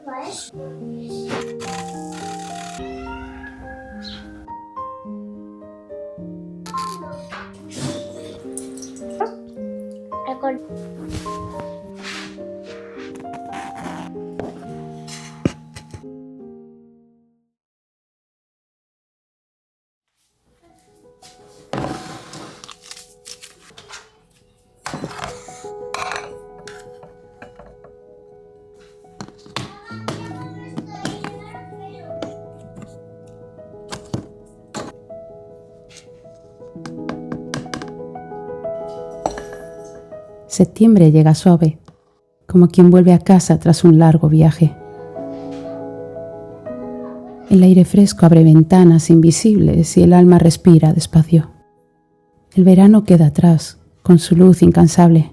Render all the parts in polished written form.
¿Ves? Septiembre llega suave, como quien vuelve a casa tras un largo viaje. El aire fresco abre ventanas invisibles y el alma respira despacio. El verano queda atrás, con su luz incansable,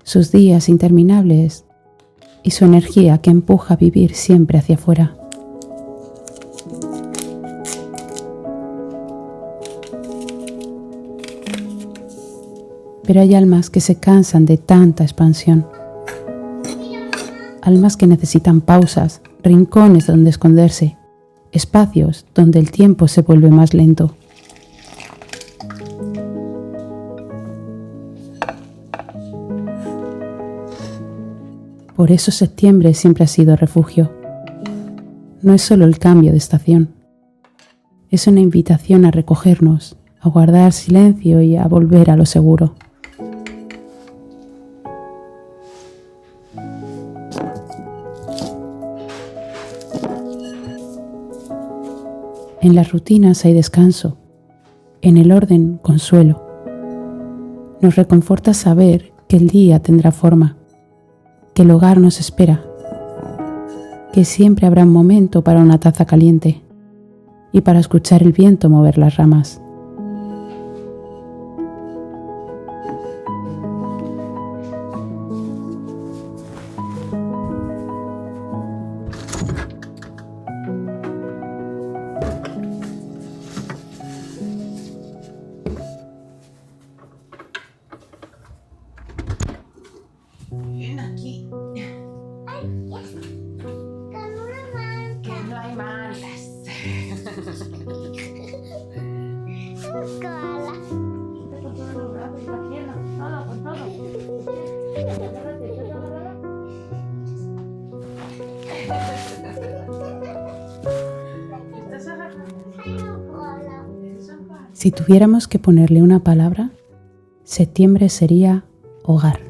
sus días interminables y su energía que empuja a vivir siempre hacia afuera. Pero hay almas que se cansan de tanta expansión. Almas que necesitan pausas, rincones donde esconderse, espacios donde el tiempo se vuelve más lento. Por eso septiembre siempre ha sido refugio. No es solo el cambio de estación. Es una invitación a recogernos, a guardar silencio y a volver a lo seguro. En las rutinas hay descanso, en el orden consuelo. Nos reconforta saber que el día tendrá forma, que el hogar nos espera, que siempre habrá un momento para una taza caliente y para escuchar el viento mover las ramas. Ven aquí. Ay, con una manta. Que no hay mantas. Cola. Con todos los brazos cogiendo, todo, con todo. Agárrate, yo te agarro. ¿Estás agarrando? Cola. Si tuviéramos que ponerle una palabra, septiembre sería hogar.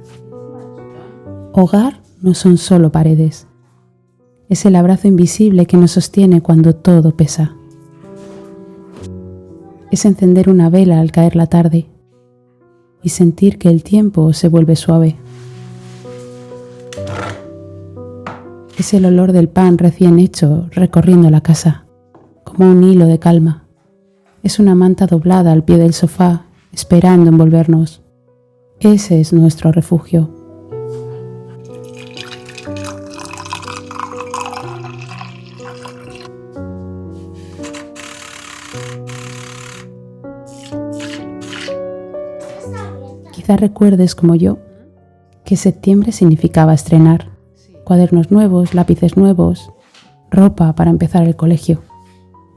Hogar no son solo paredes. Es el abrazo invisible que nos sostiene cuando todo pesa. Es encender una vela al caer la tarde y sentir que el tiempo se vuelve suave. Es el olor del pan recién hecho recorriendo la casa, como un hilo de calma. Es una manta doblada al pie del sofá, esperando envolvernos. Ese es nuestro refugio. Quizás recuerdes, como yo, que septiembre significaba estrenar. Cuadernos nuevos, lápices nuevos, ropa para empezar el colegio.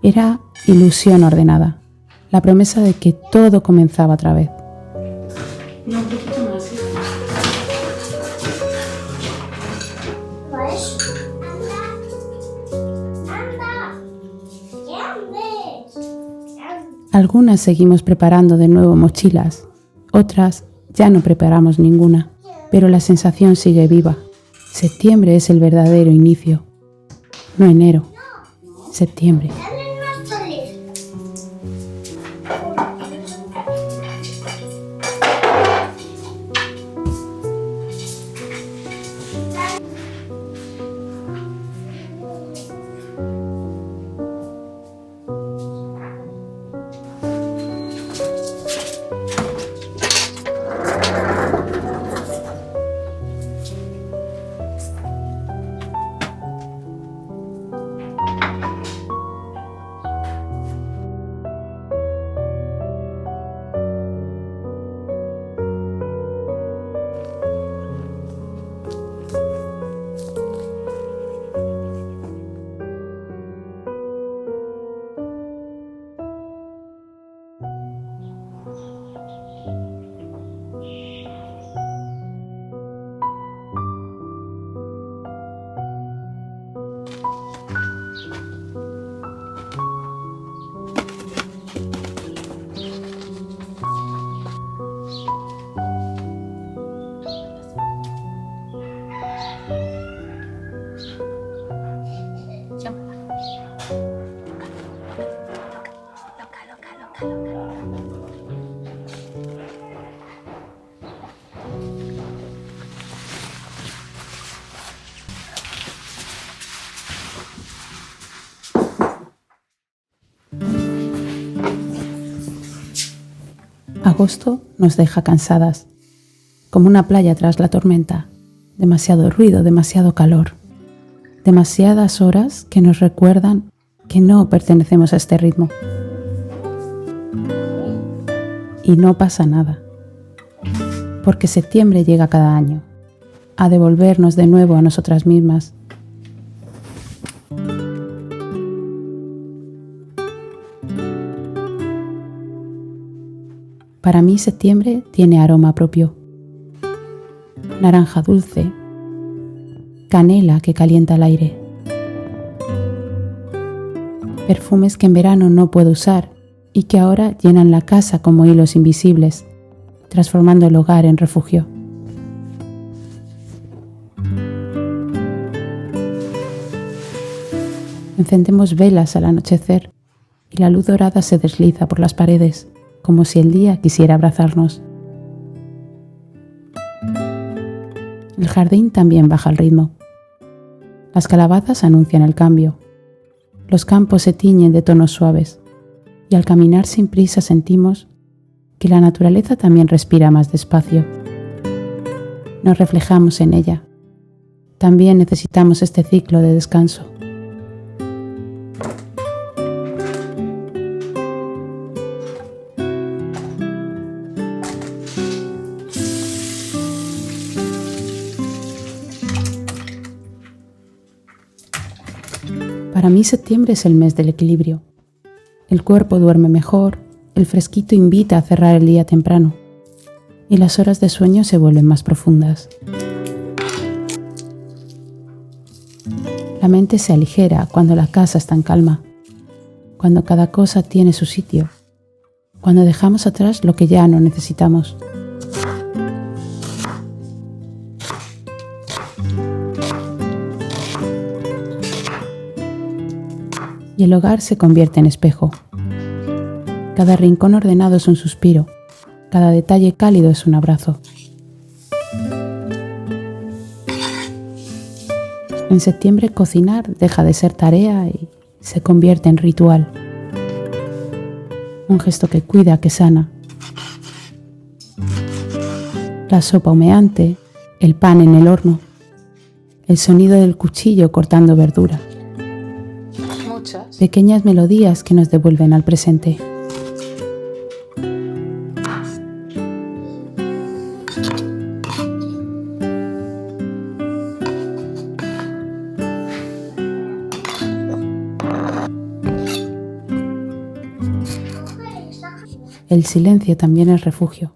Era ilusión ordenada, la promesa de que todo comenzaba otra vez. No, un poquito más. ¿Ves? Anda. ¿Qué andes? Algunas seguimos preparando de nuevo mochilas, otras ya no preparamos ninguna, pero la sensación sigue viva. Septiembre es el verdadero inicio, no enero, septiembre. Dale más feliz. Agosto nos deja cansadas, como una playa tras la tormenta. Demasiado ruido, demasiado calor. Demasiadas horas que nos recuerdan que no pertenecemos a este ritmo. Y no pasa nada, porque septiembre llega cada año, a devolvernos de nuevo a nosotras mismas. Para mí septiembre tiene aroma propio. Naranja dulce, canela que calienta el aire, perfumes que en verano no puedo usar y que ahora llenan la casa como hilos invisibles, transformando el hogar en refugio. Encendemos velas al anochecer y la luz dorada se desliza por las paredes, como si el día quisiera abrazarnos. El jardín también baja el ritmo. Las calabazas anuncian el cambio. Los campos se tiñen de tonos suaves y al caminar sin prisa sentimos que la naturaleza también respira más despacio. Nos reflejamos en ella. También necesitamos este ciclo de descanso. Para mí septiembre es el mes del equilibrio. El cuerpo duerme mejor, el fresquito invita a cerrar el día temprano y las horas de sueño se vuelven más profundas. La mente se aligera cuando la casa está en calma, cuando cada cosa tiene su sitio, cuando dejamos atrás lo que ya no necesitamos. Y el hogar se convierte en espejo. Cada rincón ordenado es un suspiro, cada detalle cálido es un abrazo. En septiembre cocinar deja de ser tarea y se convierte en ritual. Un gesto que cuida, que sana. La sopa humeante, el pan en el horno, el sonido del cuchillo cortando verdura. Pequeñas melodías que nos devuelven al presente. El silencio también es refugio.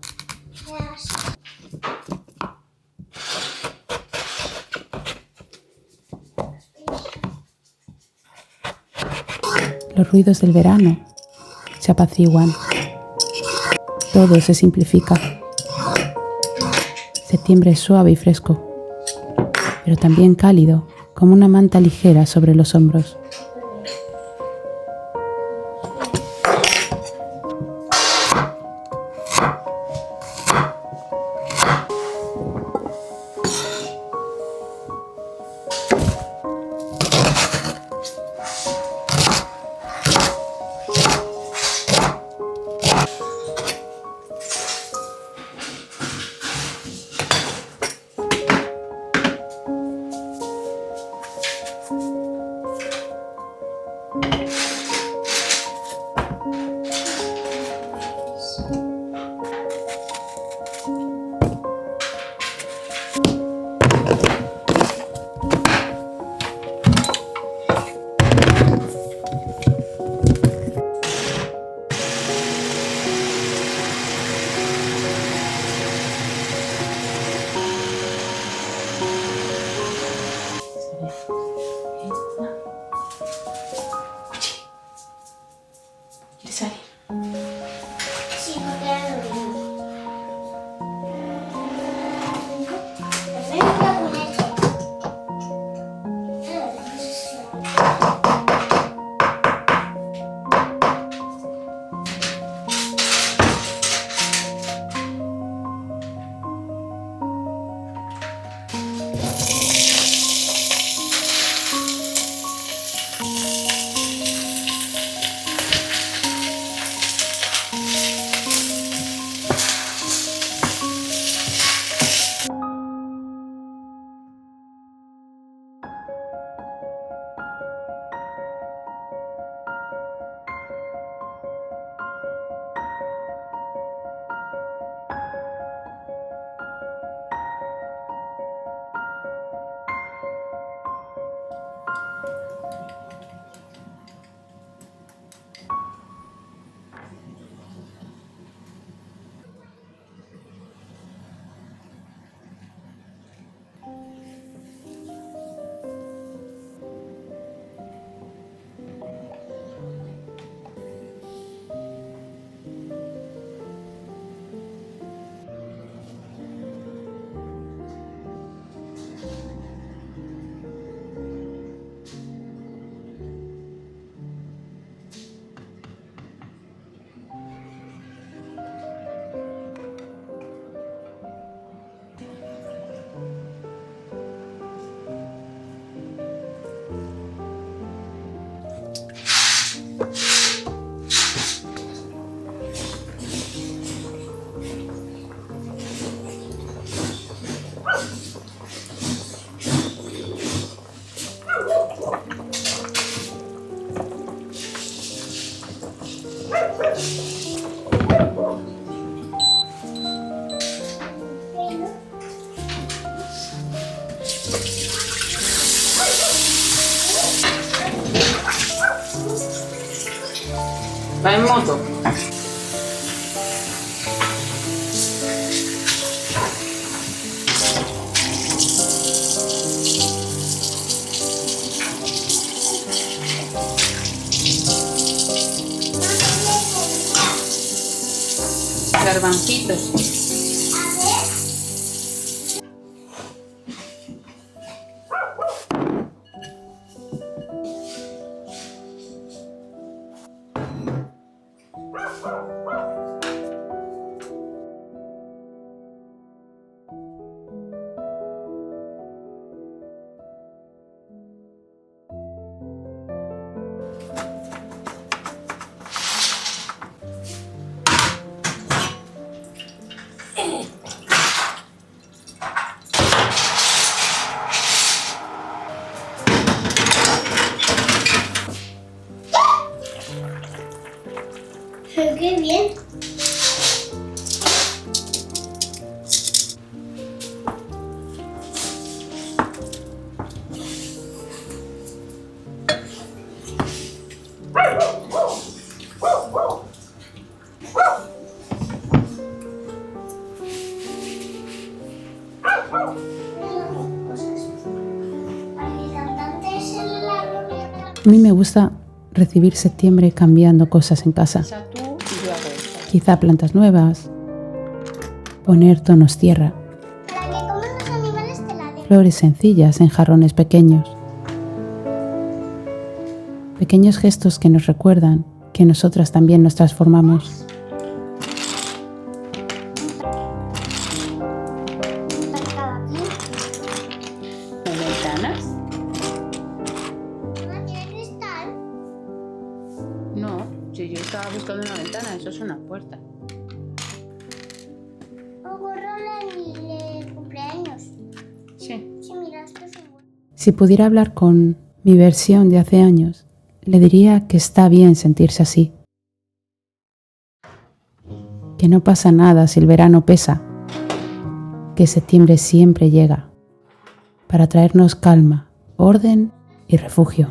Los ruidos del verano se apaciguan. Todo se simplifica. Septiembre es suave y fresco, pero también cálido, como una manta ligera sobre los hombros. Va en moto. Garbancitos. ¡Qué bien! A mí me gusta recibir septiembre cambiando cosas en casa. Quizá plantas nuevas, poner tonos tierra, Para que coman los animales te la den. flores sencillas en jarrones pequeños. Pequeños gestos que nos recuerdan que nosotras también nos transformamos. ¿Ventanas? ¿No tiene cristal? No, si yo estaba buscando una ventana, eso es una puerta. O gorro de cumpleaños. Sí. Sí, mira, esto es un... Si pudiera hablar con mi versión de hace años, le diría que está bien sentirse así. Que no pasa nada si el verano pesa. Que septiembre siempre llega para traernos calma, orden y refugio.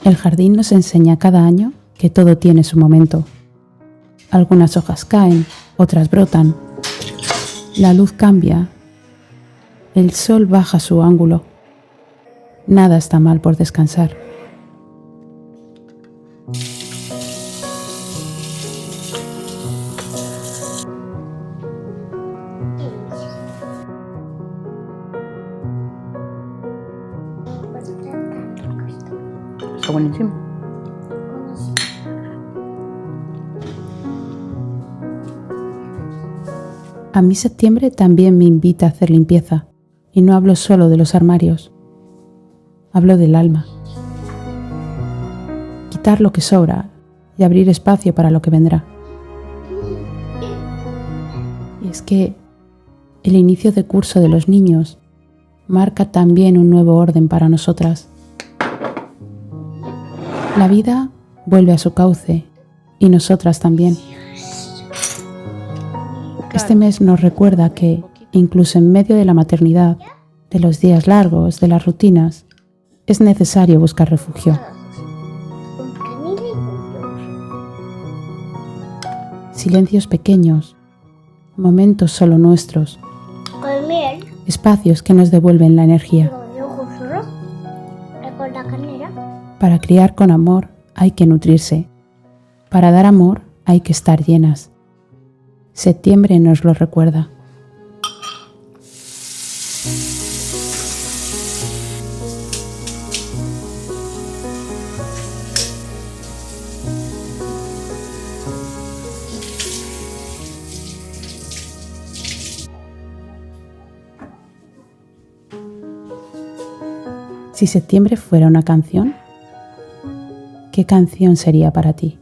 El jardín nos enseña cada año que todo tiene su momento. Algunas hojas caen, otras brotan. La luz cambia. El sol baja su ángulo. Nada está mal por descansar. Está buenísimo. A mí septiembre también me invita a hacer limpieza. Y no hablo solo de los armarios. Hablo del alma. Quitar lo que sobra y abrir espacio para lo que vendrá. Y es que el inicio de curso de los niños marca también un nuevo orden para nosotras. La vida vuelve a su cauce y nosotras también. Este mes nos recuerda que, incluso en medio de la maternidad, de los días largos, de las rutinas, es necesario buscar refugio. Silencios pequeños, momentos solo nuestros, Con miel. espacios que nos devuelven la energía. Con la canela. Para criar con amor hay que nutrirse. Para dar amor hay que estar llenas. Septiembre nos lo recuerda. Si septiembre fuera una canción, ¿qué canción sería para ti?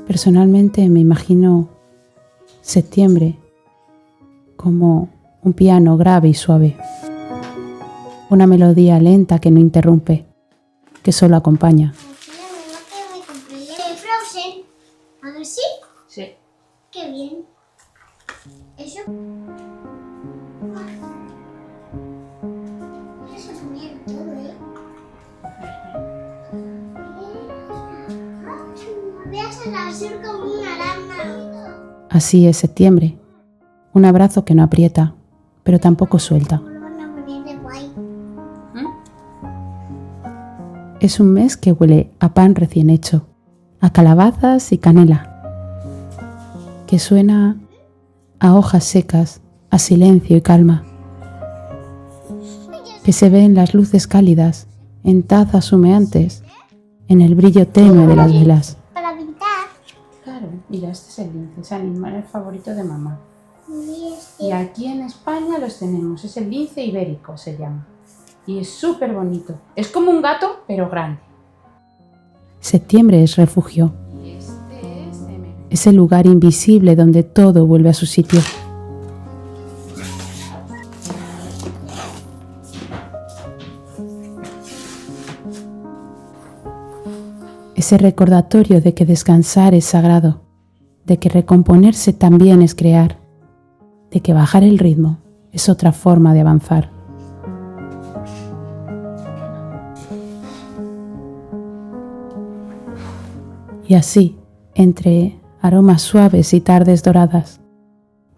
Personalmente me imagino septiembre como un piano grave y suave, una melodía lenta que no interrumpe, que solo acompaña. Frozen. A ver si. Sí. Qué bien. Eso. Eso también todo, ¿eh? Veas el azul como una lana. Así es septiembre, un abrazo que no aprieta, pero tampoco suelta. Lo van a poner de guay. Es un mes que huele a pan recién hecho, a calabazas y canela, que suena a hojas secas, a silencio y calma, que se ve en las luces cálidas, en tazas humeantes, en el brillo tenue de las velas. Para pintar. Claro, mira, este es el lince, es el animal favorito de mamá. Y Y aquí en España los tenemos, es el lince ibérico se llama. Y es súper bonito, es como un gato pero grande. Septiembre es refugio. Es el lugar invisible donde todo vuelve a su sitio. Ese recordatorio de que descansar es sagrado, de que recomponerse también es crear, de que bajar el ritmo es otra forma de avanzar. Y así, entre aromas suaves y tardes doradas,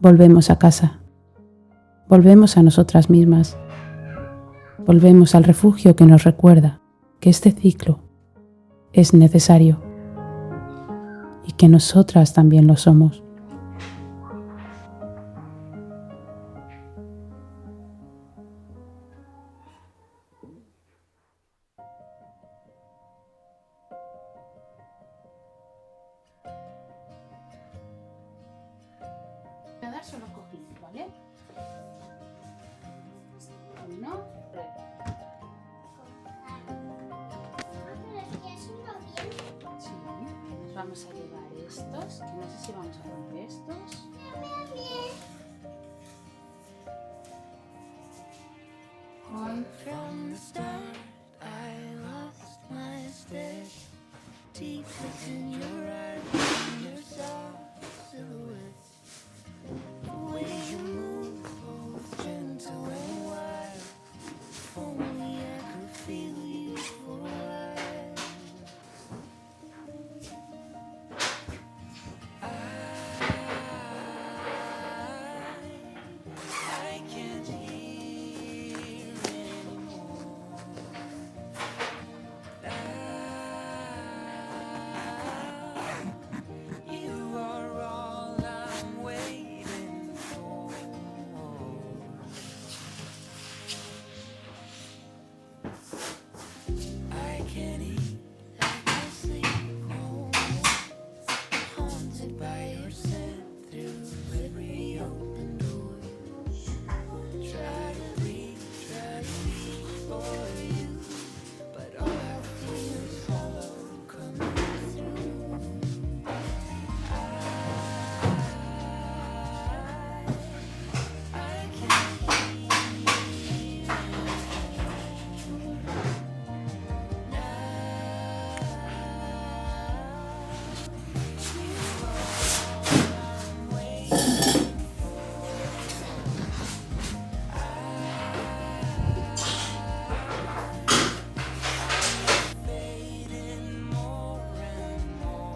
volvemos a casa, volvemos a nosotras mismas, volvemos al refugio que nos recuerda que este ciclo es necesario y que nosotras también lo somos. Voy a dar solo cogido, ¿vale? Uno, sí. Nos vamos a llevar estos, que no sé si vamos a romper estos. From the start, I lost my step deep within your eyes and your soft silhouette. The way you move, both gentle and wild. If only I could feel you for a while. I can't hear anymore. You are all I'm waiting for. I can't eat, I can't sleep, no. Haunted by your scent through every open door. Try to reach for you, but all I feel is hollow coming through. I can't hear fading more and more.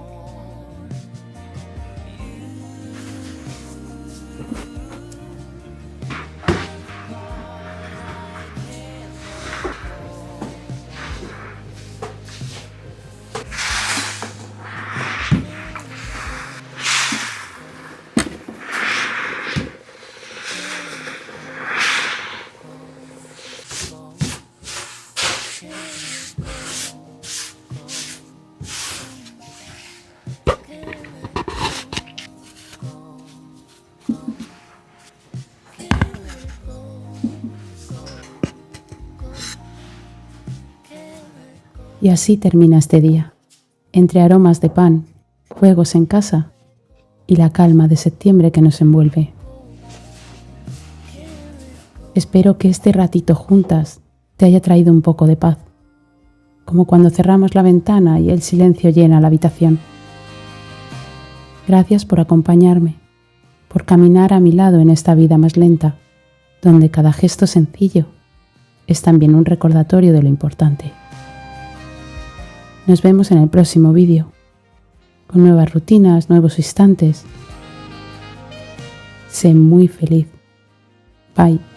Y así termina este día, entre aromas de pan, juegos en casa y la calma de septiembre que nos envuelve. Espero que este ratito juntas te haya traído un poco de paz, como cuando cerramos la ventana y el silencio llena la habitación. Gracias por acompañarme por caminar a mi lado en esta vida más lenta, donde cada gesto sencillo es también un recordatorio de lo importante. Nos vemos en el próximo vídeo, con nuevas rutinas, nuevos instantes. Sé muy feliz. Bye.